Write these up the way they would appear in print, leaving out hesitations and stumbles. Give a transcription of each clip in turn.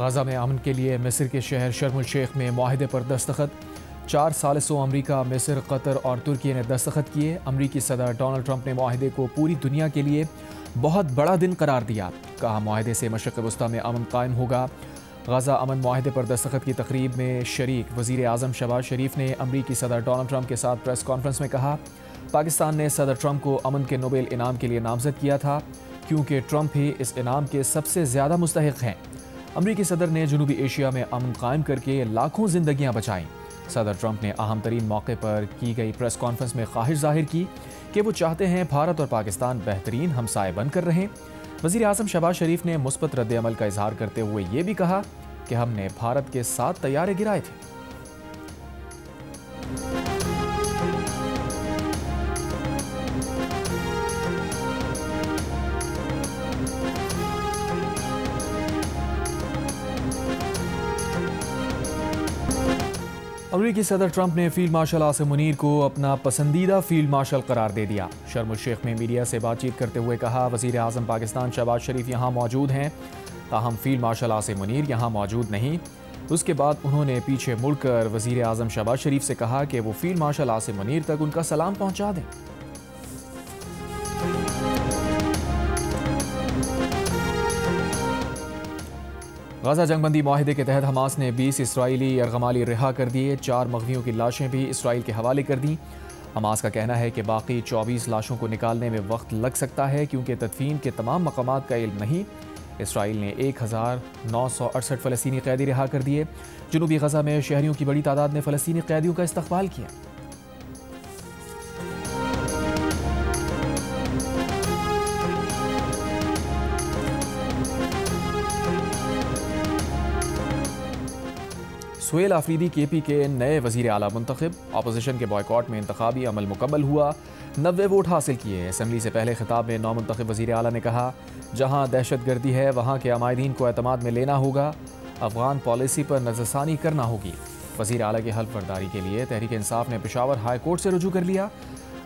Gaza में अमन के लिए मिस्र के शहर शर्म अल शेख में मुआहदे पर दस्तखत। 4 साल से अमरीका, मिस्र, कतर और तुर्की ने दस्तखत किए। अमरीकी सदर डोनाल्ड ट्रंप ने मुआहदे को पूरी दुनिया के लिए बहुत बड़ा दिन करार दिया। कहा, मुआहदे से मशरिक़ वस्ता में अमन कायम होगा। गाज़ा अमन मुआहदे पर दस्तखत की तकरीब में शरीक वज़ीर आज़म शहबाज शरीफ ने अमरीकी सदर डोनाल्ड ट्रंप के साथ प्रेस कॉन्फ्रेंस में कहा, पाकिस्तान ने सदर ट्रंप को अमन के नोबेल इनाम के लिए नामज़द किया था क्योंकि ट्रंप ही इस इनाम के सबसे ज़्यादा मुस्तहिक़ हैं। अमरीकी सदर ने जनूबी एशिया में अमन कायम करके लाखों जिंदगियां बचाईं। सदर ट्रंप ने अहम तरीन मौके पर की गई प्रेस कॉन्फ्रेंस में ख्वाहिश जाहिर की कि वो चाहते हैं भारत और पाकिस्तान बेहतरीन हमसाए बनकर रहें। वज़ीर आज़म शहबाज शरीफ ने मुस्बत रद्द-ए-अमल का इजहार करते हुए ये भी कहा कि हमने भारत के 7 तैयारे गिराए थे। अमरीकी सदर ट्रंप ने फील्ड मार्शल आसिम मुनीर को अपना पसंदीदा फील्ड मार्शल करार दे दिया। शर्म अल शेख में मीडिया से बातचीत करते हुए कहा, वज़ीर आज़म पाकिस्तान शहबाज शरीफ यहाँ मौजूद हैं, ताहम फील्ड मार्शल आसिम मुनीर यहाँ मौजूद नहीं। उसके बाद उन्होंने पीछे मुड़कर वज़ीर आज़म शहबाज शरीफ से कहा कि वो फील्ड मार्शल आसिम मुनीर तक उनका सलाम पहुँचा दें। गाज़ा जंगबंदी मुआहदे के तहत हमास ने 20 इसराइली यरगमाली रिहा कर दिए। 4 मग़वियों की लाशें भी इसराइल के हवाले कर दी। हमास का कहना है कि बाकी 24 लाशों को निकालने में वक्त लग सकता है क्योंकि तदफीन के तमाम मकामात का इल्म नहीं। इसराइल ने 1968 फ़लस्तीनी कैदी रिहा कर दिए। जनूबी गज़ा में शहरियों की बड़ी तादाद ने फ़लस्तीनी कैदियों का इस्तक़बाल किया। सुहेल आफरीदी केपी के नए वज़ीर आला मुंतखब। अपोजिशन के बॉयकॉट में इंतखाबी अमल मुकम्मल हुआ, 90 वोट हासिल किए। असम्बली से पहले खिताब में नौमुंतखब वज़ीर आला ने कहा, जहाँ दहशतगर्दी है वहाँ के अमायदीन को एतमाद में लेना होगा, अफगान पॉलिसी पर नज़रसानी करना होगी। वज़ीर आला की हल्फ बर्दारी के लिए तहरीक इंसाफ ने पेशावर हाई कोर्ट से रुजू कर लिया।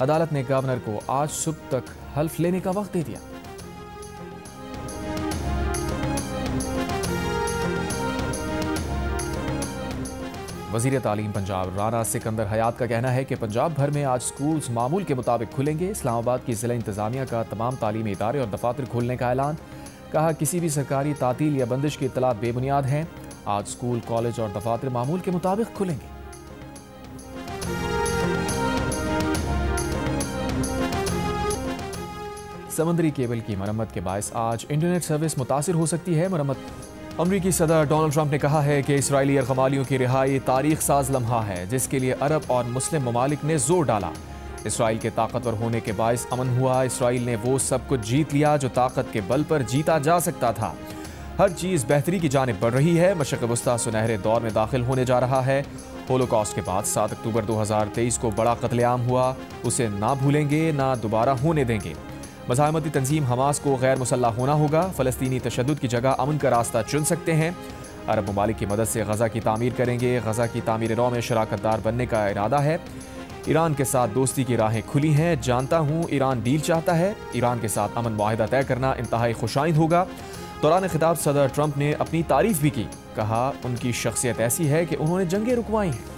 अदालत ने गवर्नर को आज सुबह तक हल्फ लेने का वक्त दे दिया। वज़ीर तालीम पंजाब राना सिकंदर हयात का कहना है कि पंजाब भर में आज स्कूल्स मामूल के मुताबिक खुलेंगे। इस्लामाबाद की ज़िला इंतज़ामिया का तमाम तालीमी इदारे और दफातर खोलने का ऐलान। कहा, किसी भी सरकारी तातील या बंदिश की इत्तलात बेबुनियाद हैं। आज स्कूल, कॉलेज और दफातर मामूल के मुताबिक खुलेंगे। समंदरी केबल की मरम्मत के बायस आज इंटरनेट सर्विस मुतासिर हो सकती है। अमरीकी सदर डोनाल्ड ट्रंप ने कहा है कि इसराइली यरगमालियों की रिहाई तारीख साज लम्हा है जिसके लिए अरब और मुस्लिम ममालिक ने जोर डाला। इसराइल के ताकतवर होने के बायस अमन हुआ। इसराइल ने वो सब कुछ जीत लिया जो ताकत के बल पर जीता जा सकता था। हर चीज़ बेहतरी की जानिब बढ़ रही है। मशरिक़ वस्ता सुनहरे दौर में दाखिल होने जा रहा है। होलोकॉस्ट के बाद 7 अक्टूबर 2023 को बड़ा कत्लेआम हुआ, उसे ना भूलेंगे ना दोबारा होने देंगे। मज़ाहमती तंजीम हमास को गैर मुसल्लह होना होगा। फ़लस्तीनी तशद्दुद की जगह अमन का रास्ता चुन सकते हैं। अरब ममालिक की मदद से गज़ा की तामीर करेंगे। गज़ा की तामीर रौ में शराकतदार बनने का इरादा है। ईरान के साथ दोस्ती की राहें खुली हैं। जानता हूँ ईरान डील चाहता है। ईरान के साथ अमन मुआहिदा तय करना इंतहाई खुशाइंद होगा। दौरान खिताब सदर ट्रंप ने अपनी तारीफ भी की। कहा, उनकी शख्सियत ऐसी है कि उन्होंने जंगें रुकवाई हैं।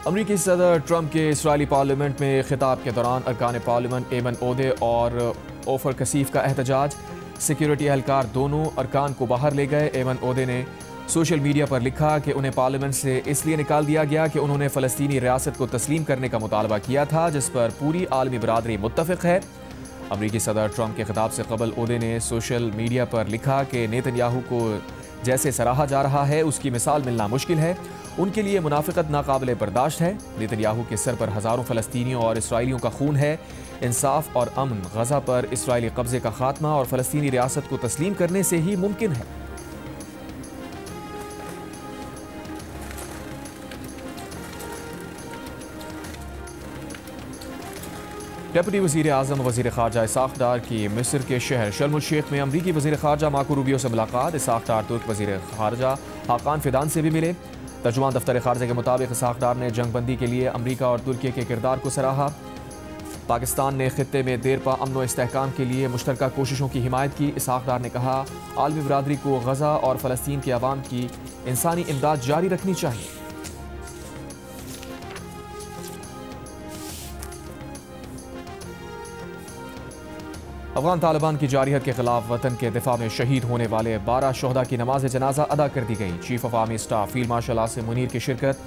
अमरीकी सदर ट्रंप के इसराइली पार्लियामेंट में खिताब के दौरान अरकान पार्लियामेंट एमन ओदे और ओफर कसीफ का एहतजाज। सिक्योरिटी एहलकार दोनों अरकान को बाहर ले गए। एमन ओदे ने सोशल मीडिया पर लिखा कि उन्हें पार्लियामेंट से इसलिए निकाल दिया गया कि उन्होंने फ़लस्तीनी रियासत को तस्लीम करने का मुतालबा किया था जिस पर पूरी आलमी बरादरी मुत्तफ़िक़ है। अमरीकी सदर ट्रंप के खिताब से कबल ओदे ने सोशल मीडिया पर लिखा कि नेतन्याहू को जैसे सराहा जा रहा है उसकी मिसाल मिलना मुश्किल है। उनके लिए मुनाफिकत नाकाबिले बर्दाश्त है। नेतन्याहू के सर पर हज़ारों फ़लस्तीनियों और इसराइलियों का खून है। इंसाफ और अमन गज़ा पर इसराइली कब्ज़े का खात्मा और फ़लस्तीनी रियासत को तस्लीम करने से ही मुमकिन है। डेप्यूटी वज़ीर आज़म वज़ीर ख़ारजा इसाक़ डार की मिस्र के शहर शर्म अल शेख में अमरीकी वज़ीर ख़ारजा मार्को रूबियो से मुलाकात। इसाक़ डार तुर्क वज़ीर ख़ारजा हाकान फिदान से भी मिले। तर्जुमान दफ्तर खारजा के मुताबिक इसाकदार ने जंग बंदी के लिए अमरीका और तुर्की के किरदार को सराहा। पाकिस्तान ने खित्ते में देरपा अमन व इस्तेहकाम के लिए मुश्तरका कोशिशों की हिमायत की। इसाकदार ने कहा, आलमी बरादरी को गजा और फ़लस्तीन के अवाम की इंसानी इमदाद जारी रखनी चाहिए। अफगान तालिबान की जारियत के खिलाफ वतन के दिफा में शहीद होने वाले 12 शोहदा की नमाज जनाजा अदा कर दी गई। Chief of army staff field marshal Asim Munir की शिरकत।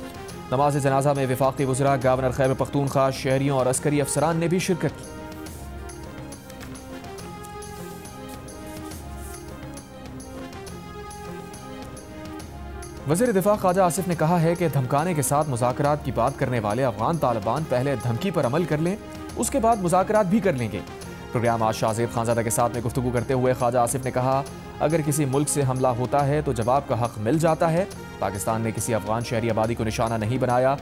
नमाज जनाजा में वफाकी वज़रा, गवर्नर खैबर पख्तूनख्वा, शहरियों और अस्करी अफसरान ने भी शिरकत की। वज़ीर दिफा ख्वाजा आसिफ ने कहा है कि धमकाने के साथ मुज़ाकरात की बात करने वाले अफगान तालिबान पहले धमकी पर अमल कर लें, उसके बाद मुज़ाकरात भी कर लेंगे। प्रोग्राम आज शाहज़ेब खानज़ादा के साथ में गुफ्तगू करते हुए ख्वाजा आसिफ ने कहा, अगर किसी मुल्क से हमला होता है तो जवाब का हक मिल जाता है। पाकिस्तान ने किसी अफगान शहरी आबादी को निशाना नहीं बनाया,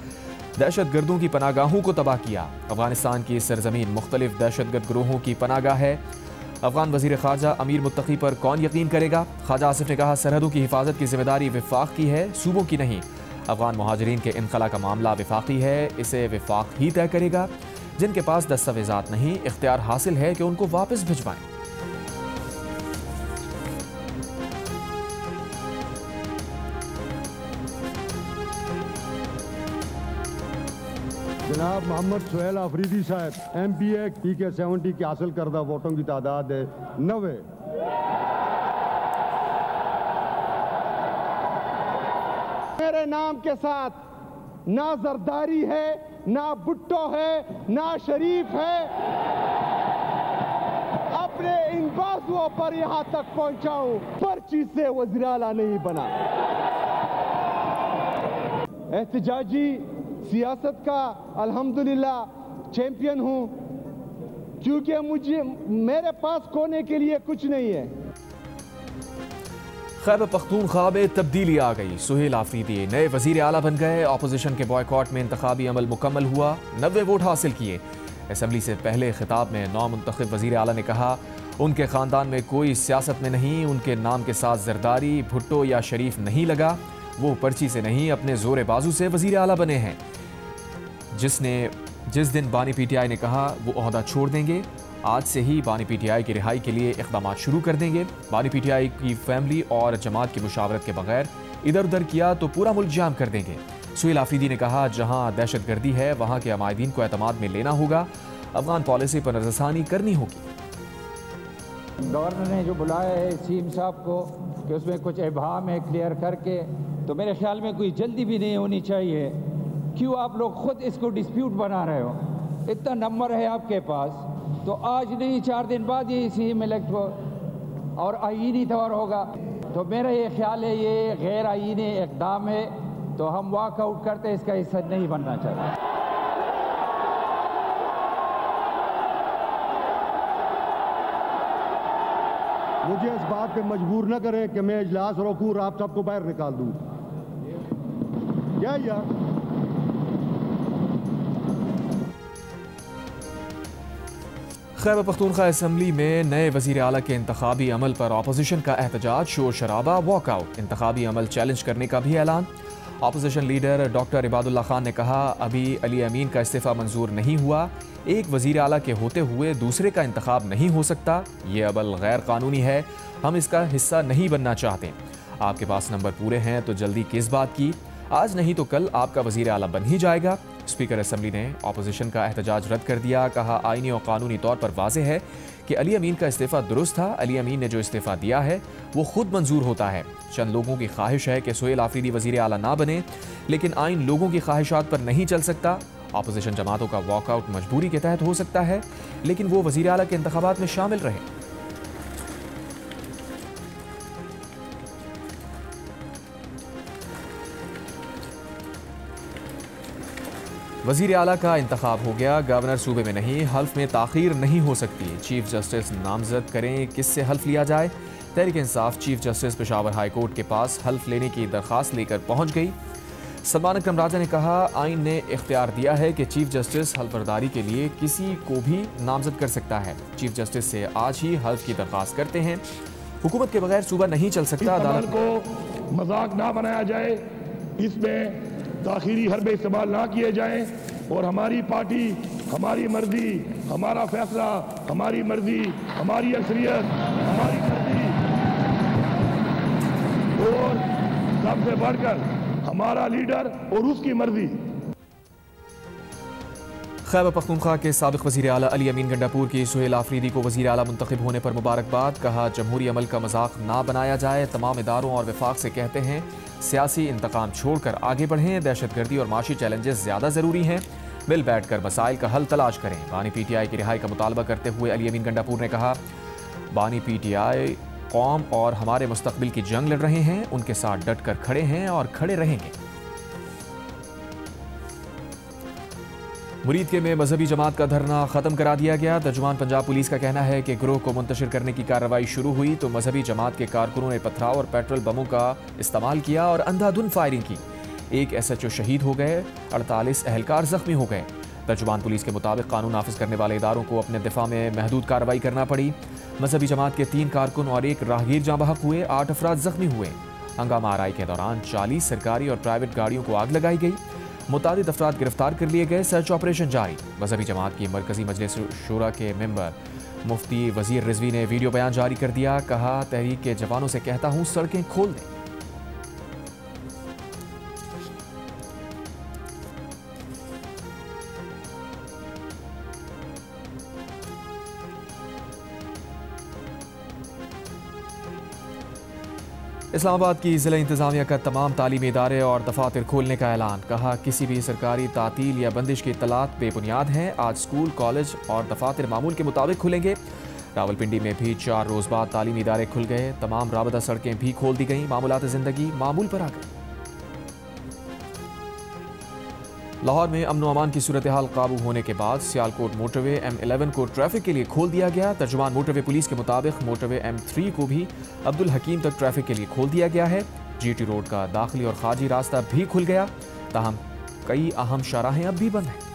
दहशतगर्दों की पनागाहों को तबाह किया। अफगानिस्तान की सरजमीन मुख्तलिफ दहशतगर्द ग्रोहों की पनागाह है। अफगान वज़ीर ख़ारजा अमीर मुत्तकी पर कौन यकीन करेगा। ख्वाजा आसिफ ने कहा, सरहदों की हिफाजत की जिम्मेदारी विफाक की है, सूबों की नहीं। अफगान मुहाजिरीन के इनखला का मामला विफाकी है, इसे विफाक ही तय करेगा। जिनके पास दस्तावेजात नहीं, इख्तियार हासिल है कि उनको वापस भिजवाएं। जनाब मोहम्मद सुहेल अफरीदी साहब MPA PK 70 की हासिल करदा वोटों की तादाद है 90। मेरे नाम के साथ ना जरदारी है, ना भुट्टो है, ना शरीफ है। अपने इन बाजुओं पर यहां तक पहुंचाऊं, पर्ची से वज़ीर आला नहीं बना। एहतजाजी सियासत का अल्हम्दुलिल्लाह चैंपियन हूं, क्योंकि मेरे पास खोने के लिए कुछ नहीं है। खैबर पख्तूनख्वा में तब्दीली आ गई। सुहेल आफरीदी नए वजीर आला बन गए। अपोजिशन के बॉयकॉट में इंतखाबी अमल मुकम्मल हुआ, 90 वोट हासिल किए। असम्बली से पहले खिताब में नौमुंतखब वजीर आला ने कहा, उनके ख़ानदान में कोई सियासत में नहीं, उनके नाम के साथ जरदारी, भुट्टो या शरीफ नहीं लगा। वो पर्ची से नहीं, अपने जोर बाजू से वजीर आला बने हैं। जिस दिन बानी PTI ने कहा वो ओहदा छोड़ देंगे, आज से ही बानी PTI की रिहाई के लिए इक़दामात शुरू कर देंगे। बानी PTI की फैमिली और जमात की मुशावरत के बगैर इधर उधर किया तो पूरा मुल्क जाम कर देंगे। सुहेल आफरीदी ने कहा, जहां दहशतगर्दी है वहां के अमायदीन को एतमाद में लेना होगा, अफगान पॉलिसी पर नज़रसानी करनी होगी। गवर्नर ने जो बुलाया है सीएम साहब को कि उसमें कुछ इबाम है क्लियर करके, तो मेरे ख्याल में कोई जल्दी भी नहीं होनी चाहिए। क्यों आप लोग खुद इसको डिस्प्यूट बना रहे हो? इतना नंबर है आपके पास, तो आज नहीं 4 दिन बाद ये सीएम इलेक्ट हो और आईनी तौर होगा। तो मेरा ये ख्याल है ये गैर आईनी इक़दाम है, तो हम वॉकआउट करते, इसका हिस्सा नहीं बनना चाहिए। मुझे इस बात पे मजबूर न करें कि मैं इजलास रोकूं और आप सबको बाहर निकाल दूं। क्या यार, खैबर पख्तूनख्वा असम्बली में नए वज़ीर आला के इंतखाबी अमल पर अपोजिशन का एहतजाज, शोर शराबा, वॉकआउट। इंतखाबी अमल चैलेंज करने का भी ऐलान। Opposition leader doctor Ibadullah Khan ने कहा, अभी अली अमीन का इस्तीफ़ा मंजूर नहीं हुआ, एक वज़ीर आला के होते हुए दूसरे का इंतखाब नहीं हो सकता। ये अमल गैर कानूनी है, हम इसका हिस्सा नहीं बनना चाहते। आपके पास नंबर पूरे हैं तो जल्दी किस बात की, आज नहीं तो कल आपका वज़ीर आला बन ही जाएगा। स्पीकर असम्बली ने अपोजिशन का एहतजाज रद्द कर दिया। कहा, आईनी और कानूनी तौर पर वाज़ेह है कि अली अमीन का इस्तीफ़ा दुरुस्त था। अली अमीन ने जो इस्तीफ़ा दिया है वो खुद मंजूर होता है। चंद लोगों की ख्वाहिश है कि सुहेल आफरीदी वज़ीर आला ना बने, लेकिन आइन लोगों की ख्वाहिशात पर नहीं चल सकता। अपोजिशन जमातों का वॉकआउट मजबूरी के तहत हो सकता है, लेकिन वो वज़ीर आला के इंतखाबात में शामिल रहे। वज़ीर आला का इंतखाब हो गया, गवर्नर सूबे में नहीं, हल्फ में ताख़ीर नहीं हो सकती। चीफ जस्टिस नामजद करें, किससे हल्फ लिया जाए। Tehreek Insaf chief justice Peshawar high court के पास हल्फ लेने की दरख्वास्त लेकर पहुंच गई। सलमान अकरम राजा ने कहा, आइन ने इख्तियार दिया है कि चीफ जस्टिस हल्फबरदारी के लिए किसी को भी नामजद कर सकता है। चीफ जस्टिस से आज ही हल्फ की दरख्वास्त करते हैं। हुकूमत के बगैर सूबा नहीं चल सकता। अदालत को मजाक ना बनाया जाए। इसमें ताखीरी हरबे इस्तेमाल ना किए जाएं और हमारी पार्टी, हमारी मर्जी, हमारा फैसला, हमारी मर्जी, हमारी अक्सरियत, हमारी मर्जी और सबसे बढ़कर हमारा लीडर और उसकी मर्जी। खैबर पख्तूनख्वा के साबिक वज़ीर आला अली अमीन गंडापुर की सुहेल आफरीदी को वज़ीर आला मुंतखब होने पर मुबारकबाद। कहा, जमहूरी अमल का मजाक ना बनाया जाए। तमाम इदारों और वफाक से कहते हैं सियासी इंतकाम छोड़कर आगे बढ़ें। दहशतगर्दी और माशी चैलेंजेस ज़्यादा ज़रूरी हैं। मिल बैठ कर मसाइल का हल तलाश करें। बानी PTI की रिहाई का मुतालबा करते हुए अली अमीन गंडापुर ने कहा, बानी PTI कौम और हमारे मुस्तकबिल की जंग लड़ रहे हैं, उनके साथ डट कर खड़े हैं और खड़े रहेंगे। मुरीद के में मजहबी जमात का धरना खत्म करा दिया गया। तर्जुमान पंजाब पुलिस का कहना है कि गिरोह को मुंतशिर करने की कार्रवाई शुरू हुई तो मजहबी जमात के कारकुनों ने पथराव और पेट्रोल बमों का इस्तेमाल किया और अंधाधुन फायरिंग की। एक SHO शहीद हो गए, 48 अहलकार जख्मी हो गए। तर्जुमान पुलिस के मुताबिक कानून नाफिज करने वाले इदारों को अपने दिफा में महदूद कार्रवाई करना पड़ी। मजहबी जमात के 3 कारकुन और 1 राहगीर जाँ बहक हुए, 8 अफराद जख्मी हुए। हंगामा आराई के दौरान 40 सरकारी और प्राइवेट गाड़ियों को आग लगाई गई। मुतादिद अफराद गिरफ्तार कर लिए गए। सर्च ऑपरेशन जारी। मजहबी जमात की मरकजी मजलिस शूरा के मेंबर मुफ्ती वजीर रिजवी ने वीडियो बयान जारी कर दिया। कहा, तहरीक के जवानों से कहता हूं सड़कें खोल दें। इस्लामाबाद की ज़िला इंतज़ामिया का तमाम तालीमी इदारे और दफातर खोलने का ऐलान। कहा, किसी भी सरकारी तातील या बंदिश की इत्तलात बेबुनियाद हैं। आज स्कूल, कॉलेज और दफातर मामूल के मुताबिक खुलेंगे। रावलपिंडी में भी 4 रोज़ बाद तालीमी इदारे खुल गए। तमाम राबता सड़कें भी खोल दी गईं। मामूलात ज़िंदगी मामूल पर आ गई। लाहौर में अमन अमान की सूरत हाल काबू होने के बाद सियालकोट मोटरवे M11 को ट्रैफिक के लिए खोल दिया गया। तर्जुमान मोटरवे पुलिस के मुताबिक मोटरवे M3 को भी अब्दुल हकीम तक ट्रैफिक के लिए खोल दिया गया है। GT रोड का दाखिली और खारजी रास्ता भी खुल गया। ताहम कई अहम शाहराहें अब भी बंद हैं।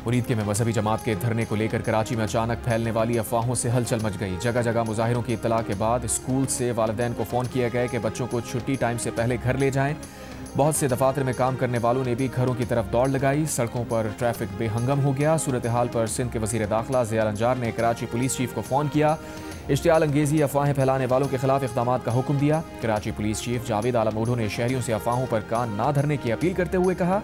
मुरीद के में मजहबी जमात के धरने को लेकर कराची में अचानक फैलने वाली अफवाहों से हलचल मच गई। जगह जगह मुजाहिरों की इत्तला के बाद स्कूल से वालिदैन को फ़ोन किया गया कि बच्चों को छुट्टी टाइम से पहले घर ले जाएं। बहुत से दफातर में काम करने वालों ने भी घरों की तरफ दौड़ लगाई। सड़कों पर ट्रैफिक बेहंगम हो गया। सूरत हाल पर सिंध के वज़ीर दाखिला ज़िया अंजार ने कराची पुलिस चीफ को फ़ोन किया। इश्तियाल अंगेज़ी अफवाहें फैलाने वालों के खिलाफ इक़दामात का हुक्म दिया। कराची पुलिस चीफ जावेद आलम ओढो ने शहरियों से अफवाहों पर कान ना धरने की अपील करते हुए कहा,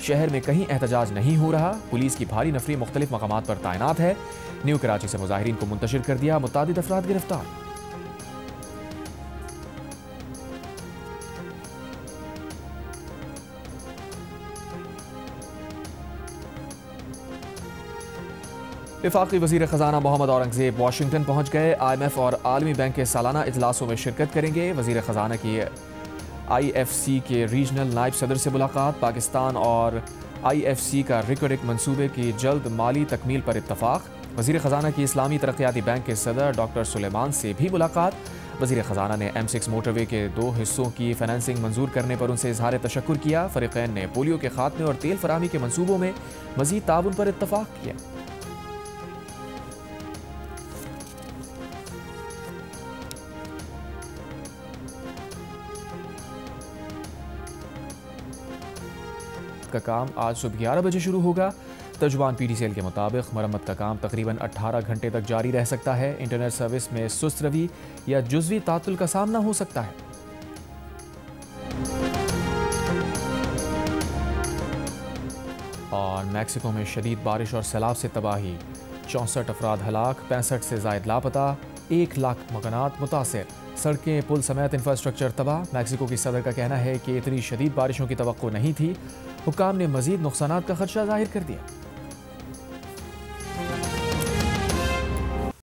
शहर में कहीं एहतजाज नहीं हो रहा। पुलिस की भारी नफरी मुख्तलिफ मकामात पर तैनात है। न्यू कराची से मुजाहिरीन को मुंतशिर कर दिया। मुतादिद अफराद गिरफ्तार। वफाकी वज़ीर ख़जाना मोहम्मद औरंगज़ेब वाशिंगटन पहुँच गए। IMF और आलमी बैंक के सालाना इजलासों में शिरकत करेंगे। वज़ीर ख़जाना की IFC के रीजनल नायब सदर से मुलाकात। पाकिस्तान और IFC का रिकरिक मनसूबे की जल्द माली तकमील पर इत्तफाक। वज़ीर ख़जाना की इस्लामी तरक्याती बैंक के सदर डॉक्टर सुलेमान से भी मुलाकात। वज़ीर ख़जाना ने M6 मोटरवे के 2 हिस्सों की फाइनेंसिंग मंजूर करने पर उनसे इजहार तशक्कुर किया। फ़रीक़ैन ने पोलियो के खात्मे और तेल फराहमी के मनसूबों में मज़ीद ताउन पर इत्तफाक किया। का काम आज सुबह 11 बजे शुरू होगा। तर्जुमान PTCL के मुताबिक मरम्मत का काम तकरीबन 18 घंटे तक जारी रह सकता है। इंटरनेट सर्विस में सुस्त रवि या जुज़वी तातुल का सामना हो सकता है। और मैक्सिको में शदीद बारिश और सैलाब से तबाही, 64 अफराद हलाक, 65 से ज़ायद लापता, 1 लाख मकानात मुतासिर, सड़कें पुल समेत इंफ्रास्ट्रक्चर तबाह। मैक्सिको की सदर का कहना है कि इतनी शदीद बारिशों की तवक्को नहीं थी। हुक्काम ने मजीद नुकसानात का खदशा जाहिर कर दिया।